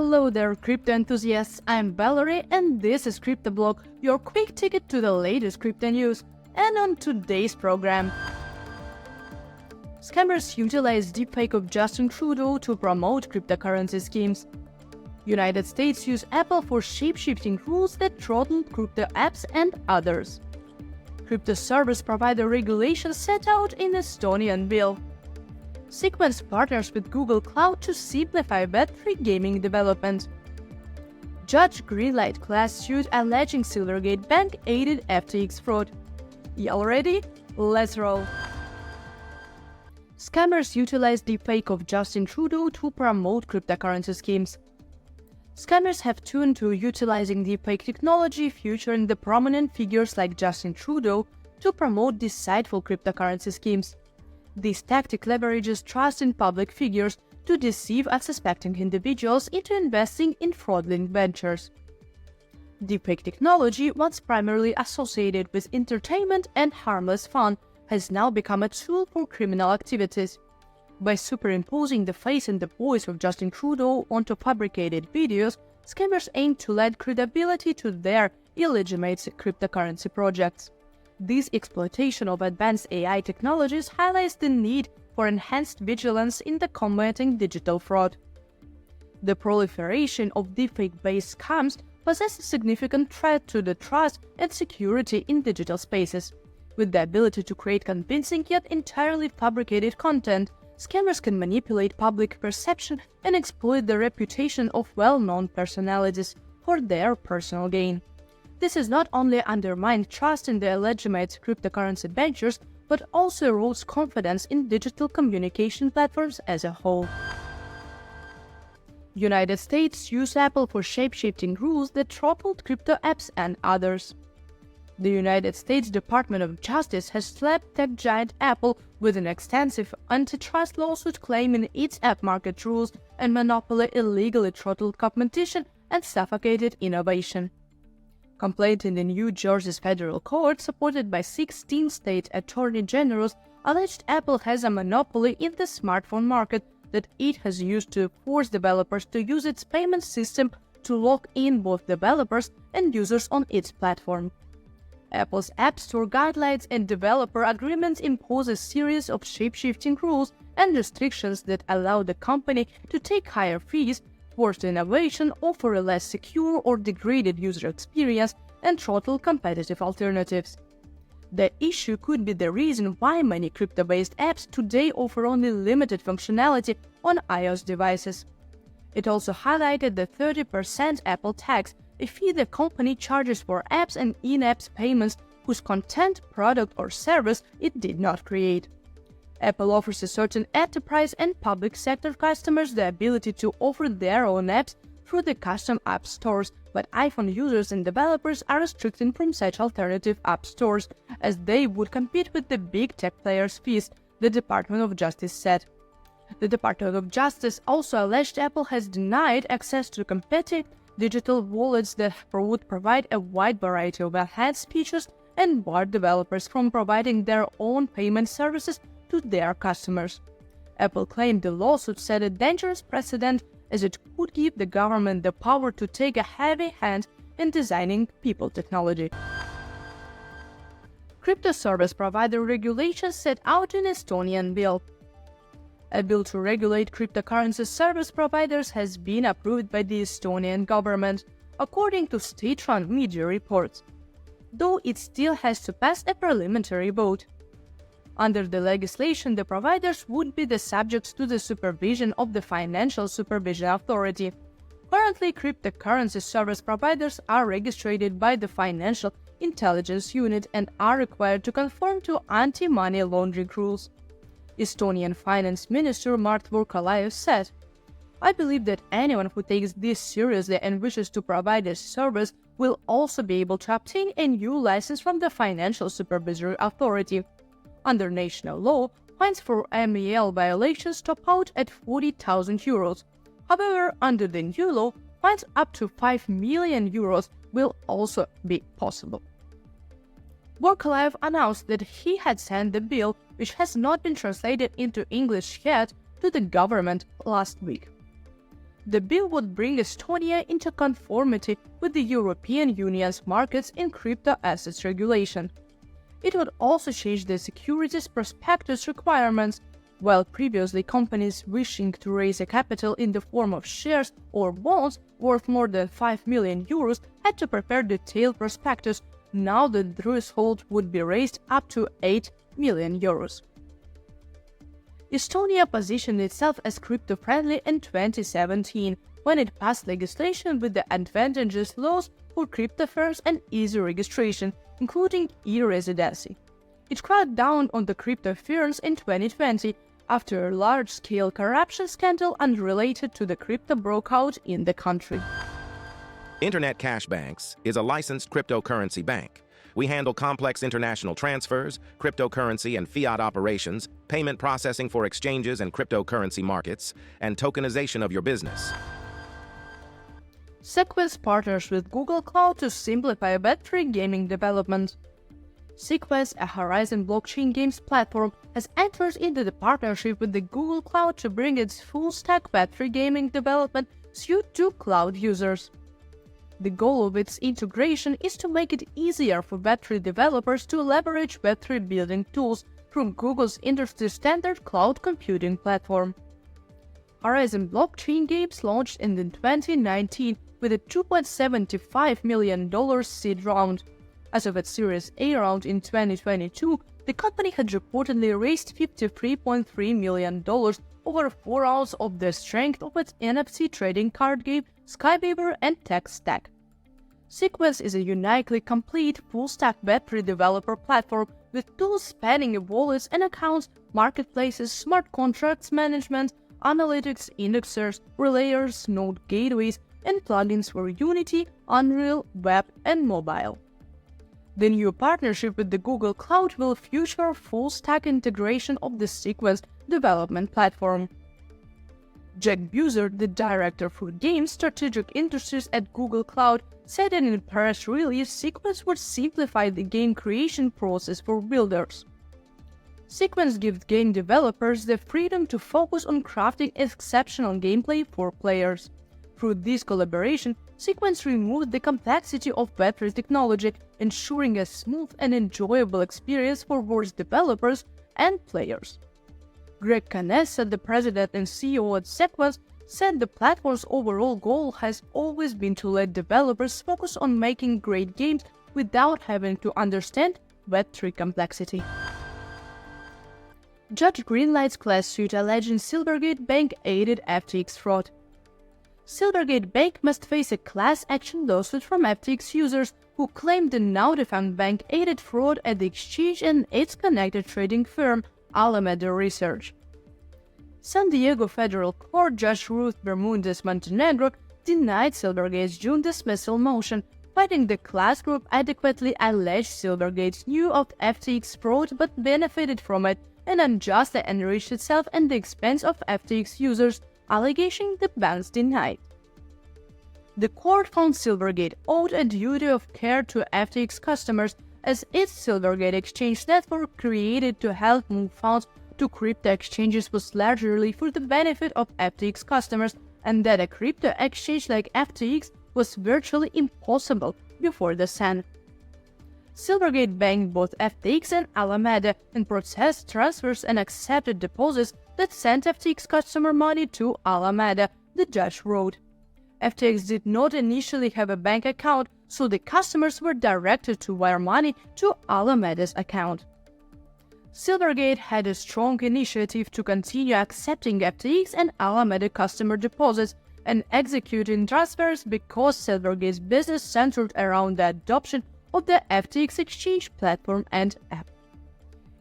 Hello there, crypto enthusiasts. I'm Valerie and this is CryptoBlog, your quick ticket to the latest crypto news. And on today's program, scammers utilize deepfake of Justin Trudeau to promote cryptocurrency schemes. United States use Apple for shapeshifting rules that throttled crypto apps and others. Crypto service provider regulations set out in Estonian Bill. Sequence partners with Google Cloud to simplify Web3 gaming development. Judge Greenlight class suit alleging Silvergate Bank aided FTX fraud. Y'all ready? Let's roll! Scammers utilize deepfake of Justin Trudeau to promote cryptocurrency schemes. Scammers have turned to utilizing deepfake technology featuring the prominent figures like Justin Trudeau to promote deceitful cryptocurrency schemes. This tactic leverages trust in public figures to deceive unsuspecting individuals into investing in fraudulent ventures. Deepfake technology, once primarily associated with entertainment and harmless fun, has now become a tool for criminal activities. By superimposing the face and the voice of Justin Trudeau onto fabricated videos, scammers aim to lend credibility to their illegitimate cryptocurrency projects. This exploitation of advanced AI technologies highlights the need for enhanced vigilance in the combating digital fraud. The proliferation of deepfake-based scams poses a significant threat to the trust and security in digital spaces. With the ability to create convincing yet entirely fabricated content, scammers can manipulate public perception and exploit the reputation of well-known personalities for their personal gain. This has not only undermined trust in the legitimate cryptocurrency ventures, but also erodes confidence in digital communication platforms as a whole. United States use Apple for shapeshifting rules that throttled crypto apps and others. The United States Department of Justice has slapped tech giant Apple with an extensive antitrust lawsuit claiming its app market rules and monopoly illegally throttled competition and suffocated innovation. Complaint in the New Jersey's federal court, supported by 16 state attorney generals, alleged Apple has a monopoly in the smartphone market that it has used to force developers to use its payment system to lock in both developers and users on its platform. Apple's App Store guidelines and developer agreements impose a series of shape-shifting rules and restrictions that allow the company to take higher fees, force innovation, offer a less secure or degraded user experience, and throttle competitive alternatives. The issue could be the reason why many crypto-based apps today offer only limited functionality on iOS devices. It also highlighted the 30% Apple tax, a fee the company charges for apps and in-app payments whose content, product, or service it did not create. Apple offers a certain enterprise and public sector customers the ability to offer their own apps through the custom app stores, but iPhone users and developers are restricted from such alternative app stores, as they would compete with the big tech players' fees, the Department of Justice said. The Department of Justice also alleged Apple has denied access to competitive digital wallets that would provide a wide variety of enhanced features and barred developers from providing their own payment services to their customers. Apple claimed the lawsuit set a dangerous precedent as it could give the government the power to take a heavy hand in designing people technology. Crypto service provider regulations set out in Estonian Bill. A bill to regulate cryptocurrency service providers has been approved by the Estonian government, according to state-run media reports, though it still has to pass a preliminary vote. Under the legislation, the providers would be the subjects to the supervision of the Financial Supervision Authority. Currently, cryptocurrency service providers are registered by the Financial Intelligence Unit and are required to conform to anti-money laundering rules. Estonian Finance Minister Mart Võrklaev said, "I believe that anyone who takes this seriously and wishes to provide a service will also be able to obtain a new license from the Financial Supervisory Authority. Under national law, fines for MEL violations top out at 40,000 euros. However, under the new law, fines up to 5 million euros will also be possible." Võrklaev announced that he had sent the bill, which has not been translated into English yet, to the government last week. The bill would bring Estonia into conformity with the European Union's markets in crypto assets regulation. It would also change the securities prospectus requirements. While previously companies wishing to raise a capital in the form of shares or bonds worth more than 5 million euros had to prepare detailed prospectus, now the threshold would be raised up to 8 million euros. Estonia positioned itself as crypto-friendly in 2017, when it passed legislation with the advantageous laws for crypto firms and easy registration, including e-residency. It cracked down on the crypto firms in 2020 after a large-scale corruption scandal unrelated to the crypto broke out in the country. Internet Cash Banks is a licensed cryptocurrency bank. We handle complex international transfers, cryptocurrency and fiat operations, payment processing for exchanges and cryptocurrency markets, and tokenization of your business. Sequence partners with Google Cloud to simplify bet-free gaming development. Sequence, a Horizon blockchain games platform, has entered into the partnership with the Google Cloud to bring its full-stack bet-free gaming development suite to cloud users. The goal of its integration is to make it easier for bet-free developers to leverage bet-free building tools from Google's industry-standard cloud computing platform. Horizon blockchain games launched in 2019 with a $2.75 million seed round. As of its Series A round in 2022, the company had reportedly raised $53.3 million over 4 hours of the strength of its NFT trading card game, Skyweaver and tech stack. Sequence is a uniquely complete full-stack bet-free developer platform with tools spanning wallets and accounts, marketplaces, smart contracts management, analytics, indexers, relayers, node gateways, and plugins for Unity, Unreal, Web, and mobile. The new partnership with the Google Cloud will feature full-stack integration of the Sequence development platform. Jack Buser, the director for Game Strategic Industries at Google Cloud, said in a press release Sequence would simplify the game creation process for builders. Sequence gives game developers the freedom to focus on crafting exceptional gameplay for players. Through this collaboration, Sequence removed the complexity of bet-free technology, ensuring a smooth and enjoyable experience for both developers and players. Greg Canessa, the president and CEO at Sequence, said the platform's overall goal has always been to let developers focus on making great games without having to understand bet-free complexity. Judge greenlights class suit alleging Silvergate Bank aided FTX fraud. Silvergate Bank must face a class action lawsuit from FTX users who claimed the now-defunct bank aided fraud at the exchange and its connected trading firm, Alameda Research. San Diego Federal Court Judge Ruth Bermudez Montenegro denied Silvergate's June dismissal motion, finding the class group adequately alleged Silvergate knew of FTX fraud but benefited from it and unjustly enriched itself at the expense of FTX users, alleging the banks denied. The court found Silvergate owed a duty of care to FTX customers as its Silvergate exchange network created to help move funds to crypto exchanges was largely for the benefit of FTX customers, and that a crypto exchange like FTX was virtually impossible before the SEN. Silvergate Bank bought FTX and Alameda and processed transfers and accepted deposits that sent FTX customer money to Alameda, the judge wrote. FTX did not initially have a bank account, so the customers were directed to wire money to Alameda's account. Silvergate had a strong initiative to continue accepting FTX and Alameda customer deposits and executing transfers because Silvergate's business centered around the adoption of the FTX exchange platform and app.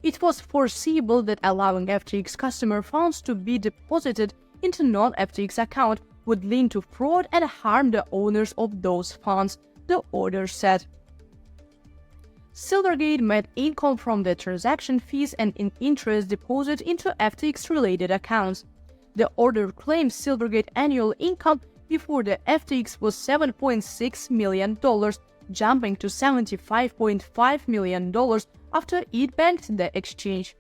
It was foreseeable that allowing FTX customer funds to be deposited into non-FTX account would lead to fraud and harm the owners of those funds, the order said. Silvergate made income from the transaction fees and in interest deposit into FTX-related accounts. The order claims Silvergate annual income before the FTX was $7.6 million, jumping to $75.5 million after it banked the exchange.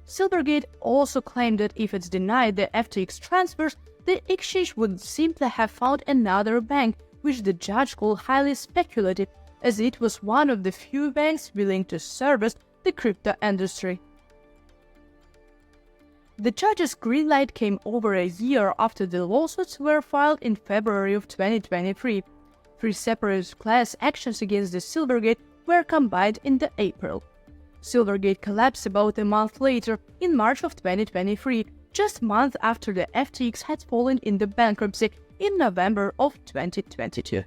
Silvergate also claimed that if it's denied the FTX transfers, the exchange would simply have found another bank, which the judge called highly speculative, as it was one of the few banks willing to service the crypto industry. The judge's green light came over a year after the lawsuits were filed in February of 2023. 3 separate class actions against the Silvergate were combined in April. Silvergate collapsed about a month later, in March of 2023, just a month after the FTX had fallen into bankruptcy in November of 2022.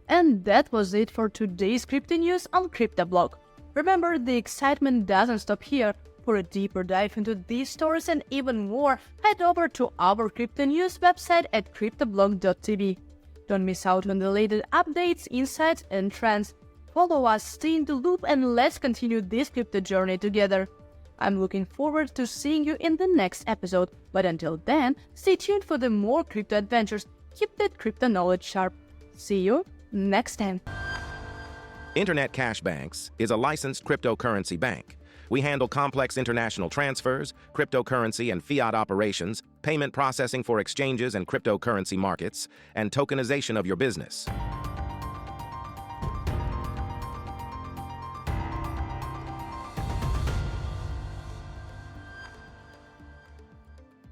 And that was it for today's crypto news on CryptoBlog. Remember, the excitement doesn't stop here. For a deeper dive into these stories and even more, head over to our crypto news website at CryptoBlog.tv. Don't miss out on the latest updates, insights, and trends. Follow us, stay in the loop, and let's continue this crypto journey together. I'm looking forward to seeing you in the next episode, but until then, stay tuned for the more crypto adventures. Keep that crypto knowledge sharp. See you next time. Internet Cash Banks is a licensed cryptocurrency bank. We handle complex international transfers, cryptocurrency and fiat operations, payment processing for exchanges and cryptocurrency markets, and tokenization of your business.